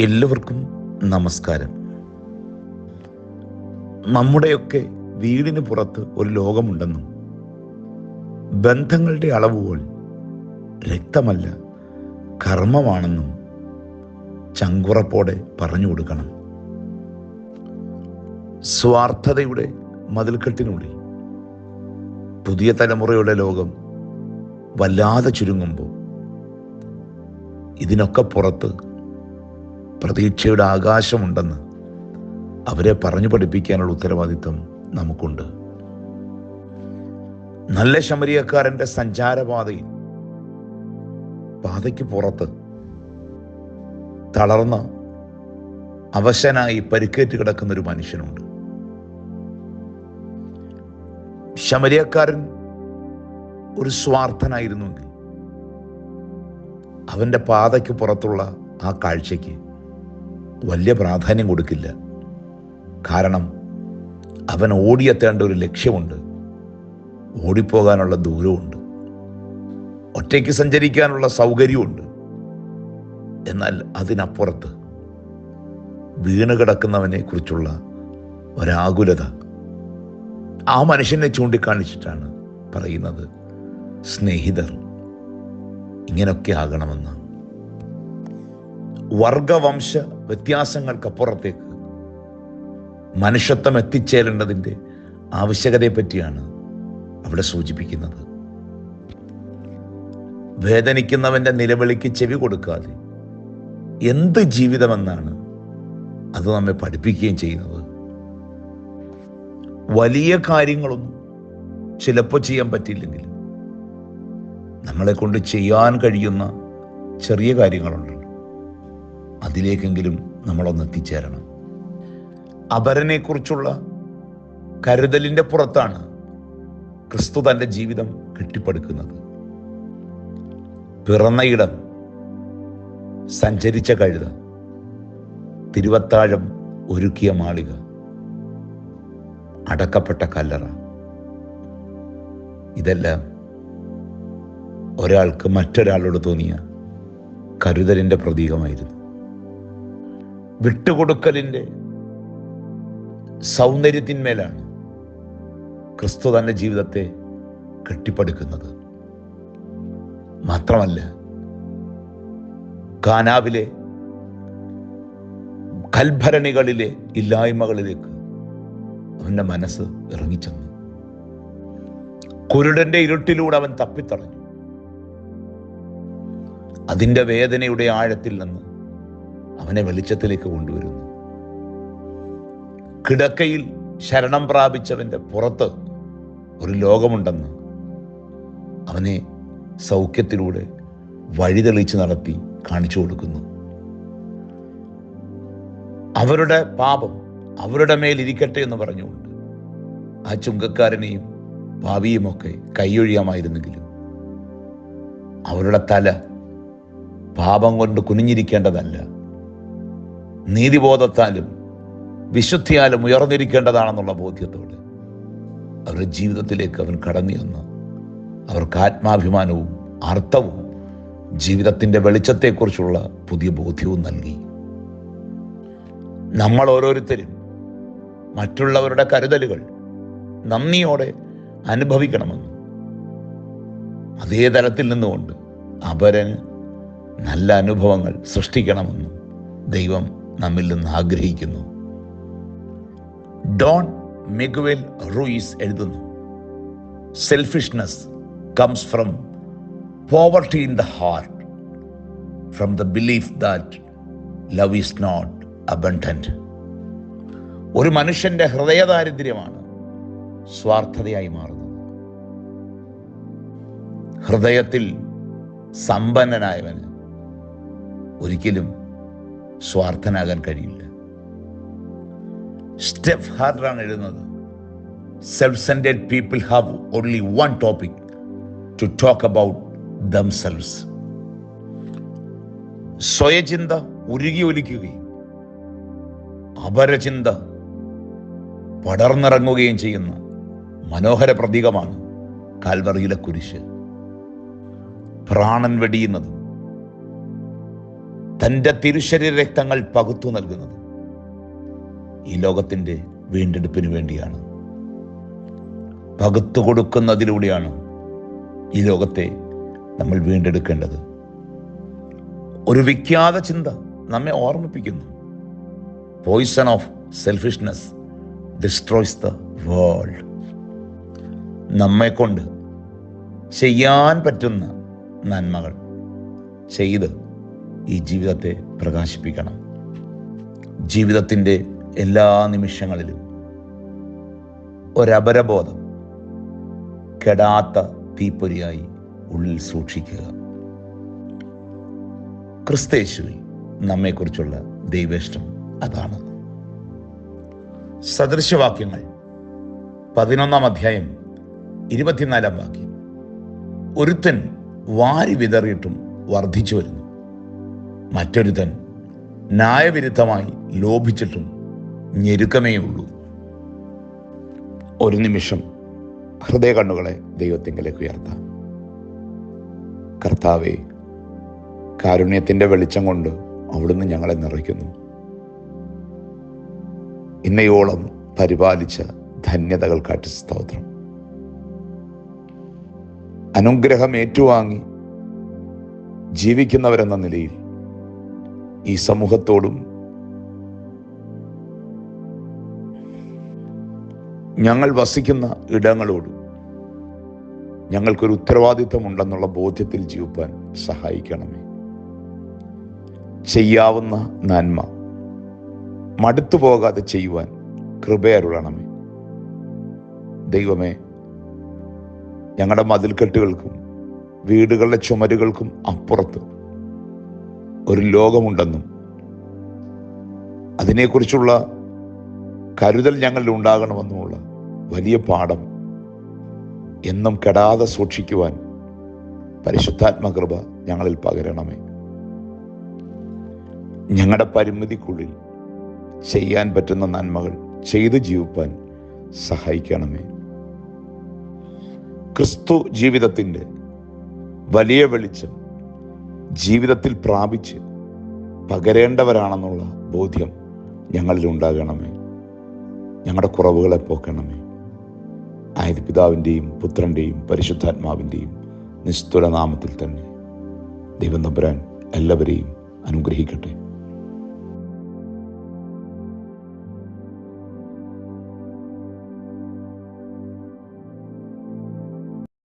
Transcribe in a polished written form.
എല്ലാവർക്കും നമസ്കാരം. നമ്മുടെയൊക്കെ വീടിന് പുറത്ത് ഒരു ലോകമുണ്ടെന്നും ബന്ധങ്ങളുടെ അളവുകൾ രക്തമല്ല കർമ്മമാണെന്നും ചങ്കുറപ്പോടെ പറഞ്ഞു കൊടുക്കണം. സ്വാർത്ഥതയുടെ മതിൽക്കെട്ടിനുള്ളിൽ പുതിയ തലമുറയുടെ ലോകം വല്ലാതെ ചുരുങ്ങുമ്പോൾ ഇതിനൊക്കെ പുറത്ത് പ്രതീക്ഷയുടെ ആകാശമുണ്ടെന്ന് അവരെ പറഞ്ഞു പഠിപ്പിക്കാനുള്ള ഉത്തരവാദിത്വം നമുക്കുണ്ട്. നല്ല ശമരിയക്കാരൻ്റെ സഞ്ചാരപാതയിൽ പാതയ്ക്ക് പുറത്ത് തളർന്ന അവശനായി പരിക്കേറ്റ് കിടക്കുന്ന ഒരു മനുഷ്യനുണ്ട്. ശമരിയക്കാരൻ ഒരു സ്വാർത്ഥനായിരുന്നുവെങ്കിൽ അവൻ്റെ പാതയ്ക്ക് പുറത്തുള്ള ആ കാഴ്ചയ്ക്ക് വലിയ പ്രാധാന്യം കൊടുക്കില്ല. കാരണം അവൻ ഓടിയെത്തേണ്ട ഒരു ലക്ഷ്യമുണ്ട്, ഓടിപ്പോകാനുള്ള ദൂരമുണ്ട്, ഒറ്റയ്ക്ക് സഞ്ചരിക്കാനുള്ള സൗകര്യമുണ്ട്. എന്നാൽ അതിനപ്പുറത്ത് വീണ് കിടക്കുന്നവനെ കുറിച്ചുള്ള ഒരാകുലത ആ മനുഷ്യനെ ചൂണ്ടിക്കാണിച്ചിട്ടാണ് പറയുന്നത്, സ്നേഹിതർ ഇങ്ങനൊക്കെ ആകണമെന്ന്. വർഗവംശ വ്യത്യാസങ്ങൾക്കപ്പുറത്തേക്ക് മനുഷ്യത്വം എത്തിച്ചേരേണ്ടതിൻ്റെ ആവശ്യകതയെപ്പറ്റിയാണ് അവിടെ സൂചിപ്പിക്കുന്നത്. വേദനിക്കുന്നവൻ്റെ നിലവിളിക്ക് ചെവി കൊടുക്കാതെ എന്ത് ജീവിതമെന്നാണ് അത് നമ്മെ പഠിപ്പിക്കുകയും ചെയ്യുന്നത്. വലിയ കാര്യങ്ങളൊന്നും ചിലപ്പോൾ ചെയ്യാൻ പറ്റിയില്ലെങ്കിലും നമ്മളെ കൊണ്ട് ചെയ്യാൻ കഴിയുന്ന ചെറിയ കാര്യങ്ങളുണ്ടല്ലോ, അതിലേക്കെങ്കിലും നമ്മളൊന്ന് എത്തിച്ചേരണം. അപരനെക്കുറിച്ചുള്ള കരുതലിൻ്റെ പുറത്താണ് ക്രിസ്തു തൻ്റെ ജീവിതം കെട്ടിപ്പടുക്കുന്നത്. പിറന്നയിടം, സഞ്ചരിച്ച കഴുത, തിരുവത്താഴം ഒരുക്കിയ മാളിക, അടക്കപ്പെട്ട കല്ലറ, ഇതെല്ലാം ഒരാൾക്ക് മറ്റൊരാളോട് തോന്നിയ കരുതലിൻ്റെ പ്രതീകമായിരുന്നു. വിട്ടുകൊടുക്കലിൻ്റെ സൗന്ദര്യത്തിന്മേലാണ് ക്രിസ്തു തൻ്റെ ജീവിതത്തെ കെട്ടിപ്പടുക്കുന്നത്. മാത്രമല്ല, കാനാവിലെ കൽഭരണികളിലെ ഇല്ലായ്മകളിലേക്ക് അവൻ്റെ മനസ്സ് ഇറങ്ങിച്ചെന്നു. കുരുടന്റെ ഇരുട്ടിലൂടെ അവൻ തപ്പിത്തടഞ്ഞു. അതിൻ്റെ വേദനയുടെ ആഴത്തിൽ നിന്ന് അവനെ വെളിച്ചത്തിലേക്ക് കൊണ്ടുവരുന്നു. കിടക്കയിൽ ശരണം പ്രാപിച്ചവൻ്റെ പുറത്ത് ഒരു ലോകമുണ്ടെന്ന് അവനെ സൗഖ്യത്തിലൂടെ വഴിതെളിച്ച് നടത്തി കാണിച്ചു കൊടുക്കുന്നു. അവരുടെ പാപം അവരുടെ മേലിരിക്കട്ടെ എന്ന് പറഞ്ഞുകൊണ്ട് ആ ചുങ്കക്കാരനെയും പാപിയുമൊക്കെ കൈയൊഴിയാമായിരുന്നെങ്കിലും അവരുടെ തല പാപം കൊണ്ട് കുനിഞ്ഞിരിക്കേണ്ടതല്ല, നീതിബോധത്താലും വിശുദ്ധിയാലും ഉയർന്നിരിക്കേണ്ടതാണെന്നുള്ള ബോധ്യത്തോടെ അവരുടെ ജീവിതത്തിലേക്ക് അവൻ കടന്നു ചെന്ന് അവർക്ക് ആത്മാഭിമാനവും അർത്ഥവും ജീവിതത്തിൻ്റെ വെളിച്ചത്തെക്കുറിച്ചുള്ള പുതിയ ബോധ്യവും നൽകി. നമ്മൾ ഓരോരുത്തരും മറ്റുള്ളവരുടെ കരുതലുകൾ നന്ദിയോടെ അനുഭവിക്കണമെന്നും അതേ തലത്തിൽ നിന്നുകൊണ്ട് അപരന് നല്ല അനുഭവങ്ങൾ സൃഷ്ടിക്കണമെന്നും ദൈവം നമ്മിൽ നിന്ന് ആഗ്രഹിക്കുന്നു. ഡോൺ മിഗുവേൽ റൂയിസ് എഴുതുന്നു, selfishness comes from poverty in the heart, from the belief that love is not abundant. ഒരു മനുഷ്യന്റെ ഹൃദയദാരിദ്ര്യമാണ് സ്വാർത്ഥതയായി മാറുന്നത്. ഹൃദയത്തിൽ സമ്പന്നനായവന് ഒരിക്കലും സ്വാർത്ഥനാകാൻ കഴിയില്ല. സ്റ്റെഫ് ഹാർഡറാണ് എഴുതുന്നത്, self centred people have only one topic to talk about themselves. സ്വയചിന്ത ഉരുകി ഒലിക്കുകയും അപരചിന്ത പടർന്നിറങ്ങുകയും ചെയ്യുന്ന മനോഹര പ്രതീകമാണ് കാൽവറിയിലെ കുരിശ്. പ്രാണൻ വെടിയുന്നതും തൻ്റെ തിരുശരീര രക്തങ്ങൾ പകുത്തു നൽകുന്നത് ഈ ലോകത്തിൻ്റെ വീണ്ടെടുപ്പിന് വേണ്ടിയാണ്. പകുത്തു കൊടുക്കുന്നതിലൂടെയാണ് ഈ ലോകത്തെ നമ്മൾ വീണ്ടെടുക്കേണ്ടത്. ഒരു വിഖ്യാത ചിന്ത നമ്മെ ഓർമ്മിപ്പിക്കുന്നു: poison of selfishness destroys the world. നമ്മെ കൊണ്ട് ചെയ്യാൻ പറ്റുന്ന നന്മകൾ ചെയ്ത് ഈ ജീവിതത്തെ പ്രകാശിപ്പിക്കണം. ജീവിതത്തിൻ്റെ എല്ലാ നിമിഷങ്ങളിലും ഒരപരബോധം കെടാത്ത തീപ്പൊരിയായി ഉള്ളിൽ സൂക്ഷിക്കുക. ക്രിസ്തയേശുവിൽ നമ്മെക്കുറിച്ചുള്ള ദൈവേഷ്ടം അതാണ്. സദൃശവാക്യങ്ങൾ 11 അധ്യായം 24 വാക്യം: ഒരുത്തൻ വാരി വിതറിയിട്ടും വർദ്ധിച്ചു വരുന്നു, മറ്റൊരുത്തൻ ന്യായവിരുദ്ധമായി ലോഭിച്ചിട്ടും ഞെരുക്കമേ ഉള്ളൂ. ഒരു നിമിഷം ഹൃദയ കണ്ണുകളെ ദൈവത്തിങ്കലേക്ക് ഉയർത്താം. കർത്താവേ, കാരുണ്യത്തിൻ്റെ വെളിച്ചം കൊണ്ട് അവിടുന്ന് ഞങ്ങളെ നിറയ്ക്കുന്നു. ഇന്നയോളം പരിപാലിച്ച ധന്യതകൾക്കായിട്ട് സ്തോത്രം. അനുഗ്രഹം ഏറ്റുവാങ്ങി ജീവിക്കുന്നവരെന്ന നിലയിൽ ഈ സമൂഹത്തോടും ഞങ്ങൾ വസിക്കുന്ന ഇടങ്ങളോടും ഞങ്ങൾക്കൊരു ഉത്തരവാദിത്വമുണ്ടെന്നുള്ള ബോധ്യത്തിൽ ജീവിപ്പാൻ സഹായിക്കണമേ. ചെയ്യാവുന്ന നന്മ മടുത്തു പോകാതെ ചെയ്യുവാൻ കൃപയരുളണമേ. ദൈവമേ, ഞങ്ങളുടെ മതിൽക്കെട്ടുകൾക്കും വീടുകളുടെ ചുമരുകൾക്കും അപ്പുറത്ത് ഒരു ലോകമുണ്ടെന്നും അതിനെക്കുറിച്ചുള്ള കരുതൽ ഞങ്ങളിൽ ഉണ്ടാകണമെന്നുമുള്ള വലിയ പാഠം എന്നും കെടാതെ സൂക്ഷിക്കുവാൻ പരിശുദ്ധാത്മകൃപ ഞങ്ങളിൽ പകരണമേ. ഞങ്ങളുടെ പരിമിതിക്കുള്ളിൽ ചെയ്യാൻ പറ്റുന്ന നന്മകൾ ചെയ്ത് ജീവിപ്പാൻ സഹായിക്കണമേ. ക്രിസ്തു ജീവിതത്തിൻ്റെ വലിയ വെളിച്ചം ജീവിതത്തിൽ പ്രാപിച്ച് പകരേണ്ടവരാണെന്നുള്ള ബോധ്യം ഞങ്ങളിൽ ഉണ്ടാകണമേ. ഞങ്ങളുടെ കുറവുകളെ പോക്കണമേ. ആയത് പിതാവിൻ്റെയും പുത്രൻ്റെയും പരിശുദ്ധാത്മാവിൻ്റെയും നിസ്തുല നാമത്തിൽ തന്നെ ദൈവം തമ്പുരാൻ എല്ലാവരെയും അനുഗ്രഹിക്കട്ടെ.